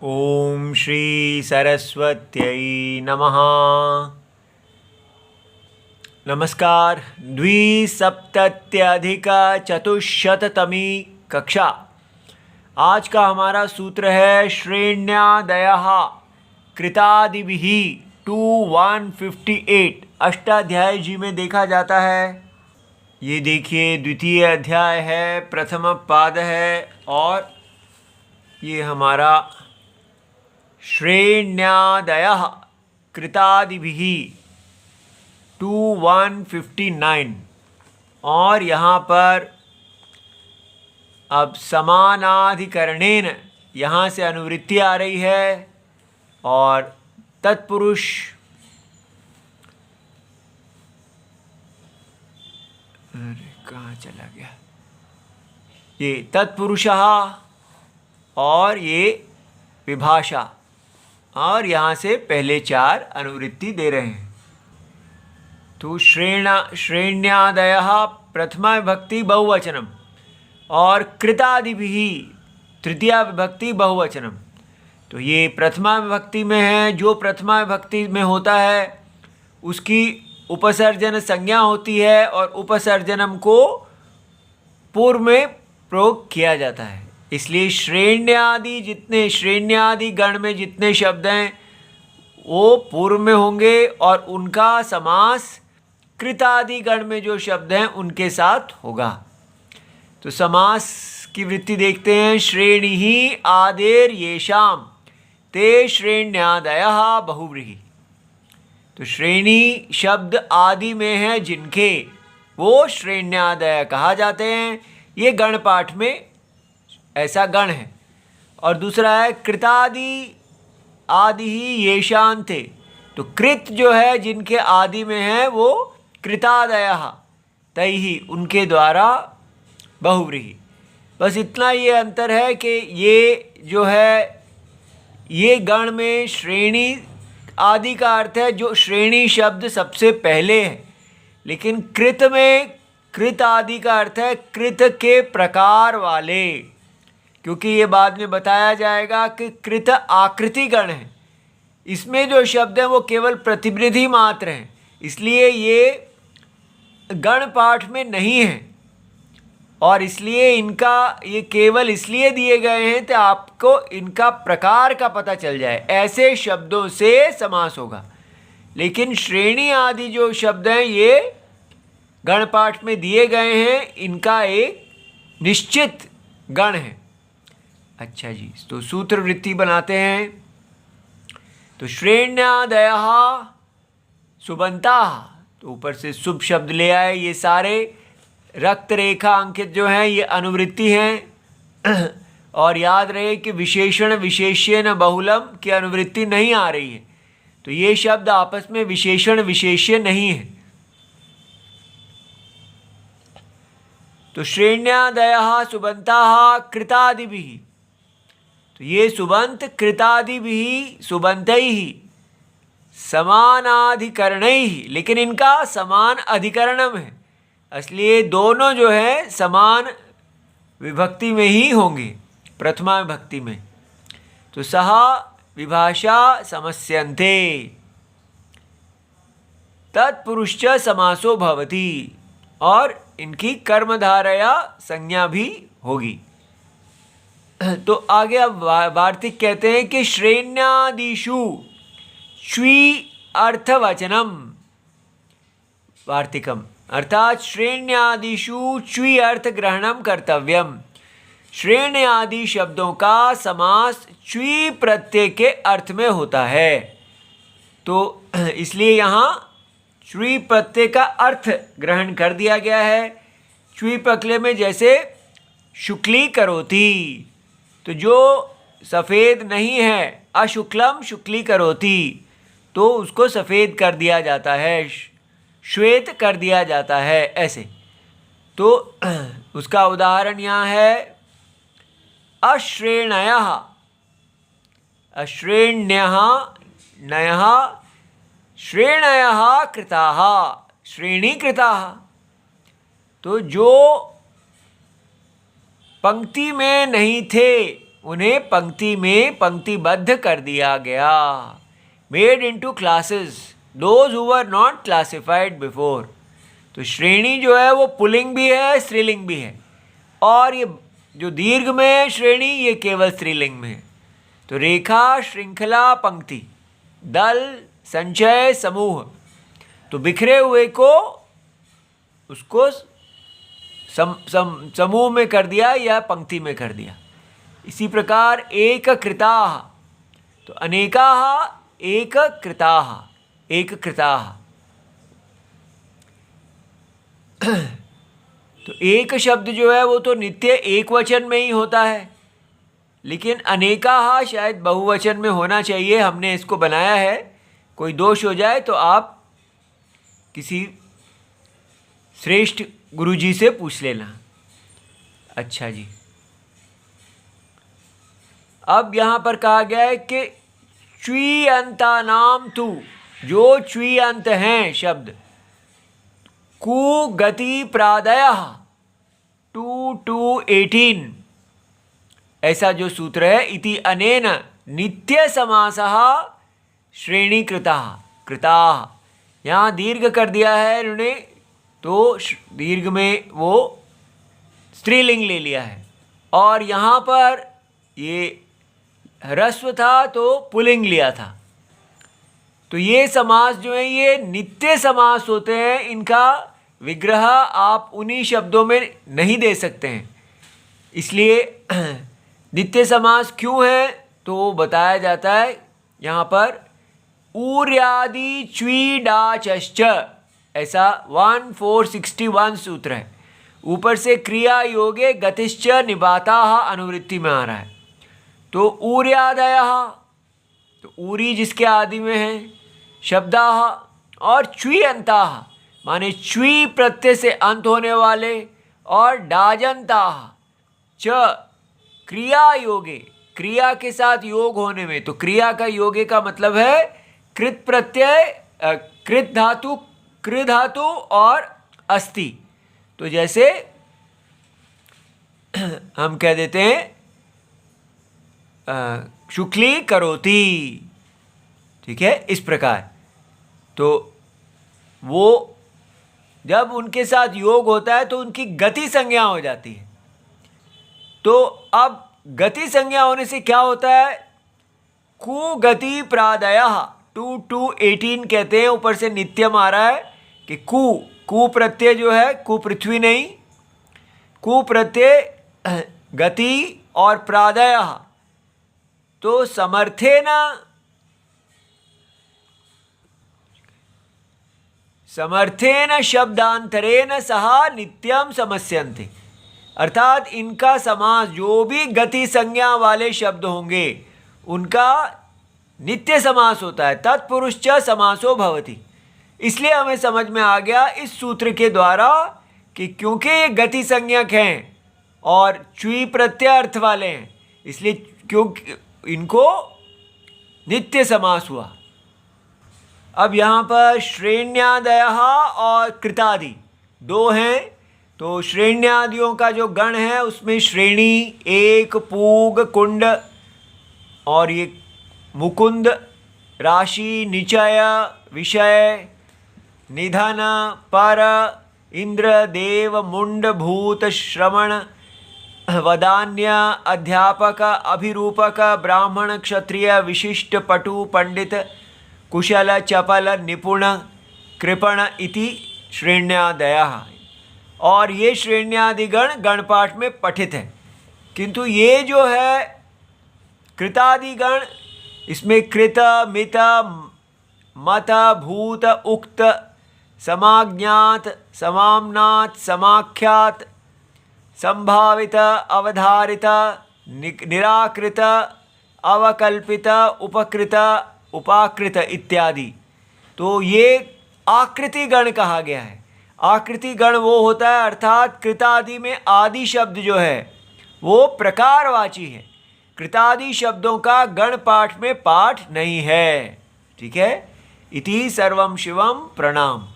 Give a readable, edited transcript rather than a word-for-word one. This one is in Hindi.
ओम श्री सरस्वत्यै नमः। नमस्कार। द्विसप्तत्यधिकचतुश्शततमी कक्षा। आज का हमारा सूत्र है श्रेण्यादयः कृतादिभिः 2158। अष्टाध्यायी जी में देखा जाता है। ये देखिए द्वितीय अध्याय है, प्रथम पाद है और ये हमारा श्रेण्यादयः कृतादिभिः 2159। और यहाँ पर अब समानाधिकरणेन यहाँ से अनुवृत्ति आ रही है और तत्पुरुष कहाँ चला गया, ये तत्पुरुषः और ये विभाषा, और यहाँ से पहले चार अनुवृत्ति दे रहे हैं। तो श्रेण्यादयः प्रथमा विभक्ति बहुवचनम और कृतादिभिः तृतीया विभक्ति बहुवचनम। तो ये प्रथमा विभक्ति में है। जो प्रथमा विभक्ति में होता है उसकी उपसर्जन संज्ञा होती है और उपसर्जनम को पूर्व में प्रयोग किया जाता है। इसलिए श्रेण्यादि गण में जितने शब्द हैं वो पूर्व में होंगे और उनका समास कृतादि गण में जो शब्द हैं उनके साथ होगा। तो समास की वृत्ति देखते हैं। श्रेणी ही आदेर येषाम ते श्रेण्यादयः बहुव्रीहि। तो श्रेणी शब्द आदि में है जिनके, वो श्रेण्यादय कहा जाते हैं। ये गण पाठ में ऐसा गण है। और दूसरा है कृतादि आदि ही येषां थे। तो कृत जो है जिनके आदि में है वो कृतादयः तैहि, उनके द्वारा बहुव्रीहि। बस इतना ये अंतर है कि ये जो है ये गण में श्रेणी आदि का अर्थ है जो श्रेणी शब्द सबसे पहले है, लेकिन कृत में कृत आदि का अर्थ है कृत के प्रकार वाले, क्योंकि ये बाद में बताया जाएगा कि कृत आकृति गण है। इसमें जो शब्द हैं वो केवल प्रतिनिधि मात्र हैं, इसलिए ये गण पाठ में नहीं है और इसलिए इनका ये केवल इसलिए दिए गए हैं कि आपको इनका प्रकार का पता चल जाए। ऐसे शब्दों से समास होगा, लेकिन श्रेणी आदि जो शब्द हैं ये गण पाठ में दिए गए हैं, इनका एक निश्चित गण है। अच्छा जी, तो सूत्र वृत्ति बनाते हैं। तो श्रेण्यादयः सुबन्ताः, तो ऊपर से शुभ शब्द ले आए। ये सारे रक्त रेखा अंकित जो हैं ये अनुवृत्ति हैं। और याद रहे कि विशेषण विशेष्येन बहुलम की अनुवृत्ति नहीं आ रही है, तो ये शब्द आपस में विशेषण विशेष्य नहीं है। तो श्रेण्यादयः सुबन्ताः कृतादिभिः, तो ये सुबंत कृतादिभिः सुबन्तैः समानाधिकरणैः, लेकिन इनका समान अधिकरणम है, इसलिए दोनों जो है समान विभक्ति में ही होंगे, प्रथमा विभक्ति में। तो सह विभाषा समस्यन्ते तत्पुरुष समासो भवति, और इनकी कर्मधारया संज्ञा भी होगी। तो आगे अब वार्तिक कहते हैं कि श्रेण्यादिषु श्वी अर्थवचनम वार्तिकम, अर्थात श्रेण्यादिषु च्वी अर्थ ग्रहणम कर्तव्यम। श्रेणी आदि शब्दों का समास च्वी प्रत्यय के अर्थ में होता है। तो इसलिए यहाँ च्वी प्रत्यय का अर्थ ग्रहण कर दिया गया है। च्वी प्रत्यय में जैसे शुक्ली करोति, तो जो सफ़ेद नहीं है, अशुक्लम शुक्ली करोति, तो उसको सफ़ेद कर दिया जाता है, श्वेत कर दिया जाता है, ऐसे। तो उसका उदाहरण यहाँ है अश्रेणयः, अश्रेण्यः नयः श्रेणयः कृताः, श्रेणीकृताः। तो जो पंक्ति में नहीं थे उन्हें पंक्ति में पंक्तिबद्ध कर दिया गया। Made into classes those who were not classified before. तो श्रेणी जो है वो पुल्लिंग भी है, स्त्रीलिंग भी है, और ये जो दीर्घ में है श्रेणी, ये केवल स्त्रीलिंग में है। तो रेखा, श्रृंखला, पंक्ति, दल, संचय, समूह। तो बिखरे हुए को उसको समूह में कर दिया या पंक्ति में कर दिया। इसी प्रकार एक कृताः, तो अनेकाः, एक कृताः, एक कृताः। तो एक शब्द जो है वो तो नित्य एक वचन में ही होता है, लेकिन अनेकाः शायद बहुवचन में होना चाहिए। हमने इसको बनाया है, कोई दोष हो जाए तो आप किसी श्रेष्ठ गुरुजी से पूछ लेना। अच्छा जी, अब यहाँ पर कहा गया है कि च्वीयंता नाम तु, जो च्वीयंत हैं शब्द, कु गति प्रादयः 2-18, ऐसा जो सूत्र है, इति अनेन नित्य समासः श्रेणीकृतः कृताः। यहाँ दीर्घ कर दिया है इन्होंने, तो दीर्घ में वो स्त्रीलिंग ले लिया है, और यहाँ पर ये ह्रस्व था तो पुल्लिंग लिया था। तो ये समास जो है ये नित्य समास होते हैं, इनका विग्रह आप उन्हीं शब्दों में नहीं दे सकते हैं। इसलिए नित्य समास क्यों है तो बताया जाता है यहाँ पर, ऊर्यादि च्वी डाचश्च, ऐसा 1461 सूत्र है। ऊपर से क्रिया योगे गतिश्च निबाताः अनुवृत्ति में आ रहा है। तो ऊर्यादयः, तो ऊरी जिसके आदि में है, शब्दाः, और च्वीयंताः माने च्वी प्रत्यय से अंत होने वाले, और डाजंताः च क्रिया योगे, क्रिया के साथ योग होने में। तो क्रिया का योगे का मतलब है कृत प्रत्यय, कृत धातु, कृ धातु और अस्ति। तो जैसे हम कह देते हैं शुक्ली करोति, ठीक है, इस प्रकार। तो वो जब उनके साथ योग होता है तो उनकी गति संज्ञा हो जाती है। तो अब गति संज्ञा होने से क्या होता है, कु गति प्रादयः 2-18 कहते हैं। ऊपर से नित्यम आ रहा है कि कु प्रत्यय जो है, कु पृथ्वी नहीं, कु प्रत्यय गति और प्रादयः, तो समर्थेन शब्दांतरेण सह नित्यम समस्यन्ते। अर्थात इनका समास, जो भी गति संज्ञा वाले शब्द होंगे उनका नित्य समास होता है। तत्पुरुष च समासो भवति। इसलिए हमें समझ में आ गया इस सूत्र के द्वारा कि क्योंकि ये गति संज्ञक हैं और च्वी प्रत्यय अर्थ वाले हैं, इसलिए क्योंकि इनको नित्य समास हुआ। अब यहाँ पर श्रेण्यादयः और कृतादि दो हैं। तो श्रेण्यादियों का जो गण है उसमें श्रेणी, एक, पूग, कुंड, और ये मुकुंद, राशि, निचय, विषय, निधन, पर, इंद्र, देव, मुंड, भूत, श्रवण, वदान्य, अध्यापक, अभिरूपक, ब्राह्मण, क्षत्रिय, विशिष्ट, पटु, पंडित, कुशल, चपल, निपुण, कृपण इति श्रेण्यादयः। और ये श्रेण्यादिगण गणपाठ में पठित है। किंतु ये जो है कृतादिगण, इसमें कृत, मित, मत, भूत, उक्त, समाज्ञात, समाम्नात, समाख्यात, संभावित, अवधारित, निराकृत, अवकल्पित, उपकृत, उपाकृत इत्यादि। तो ये आकृति गण कहा गया है। आकृति गण वो होता है, अर्थात कृतादि में आदि शब्द जो है वो प्रकारवाची है। कृतादि शब्दों का गण पाठ में पाठ नहीं है। ठीक है। इति सर्वम शिवम प्रणाम।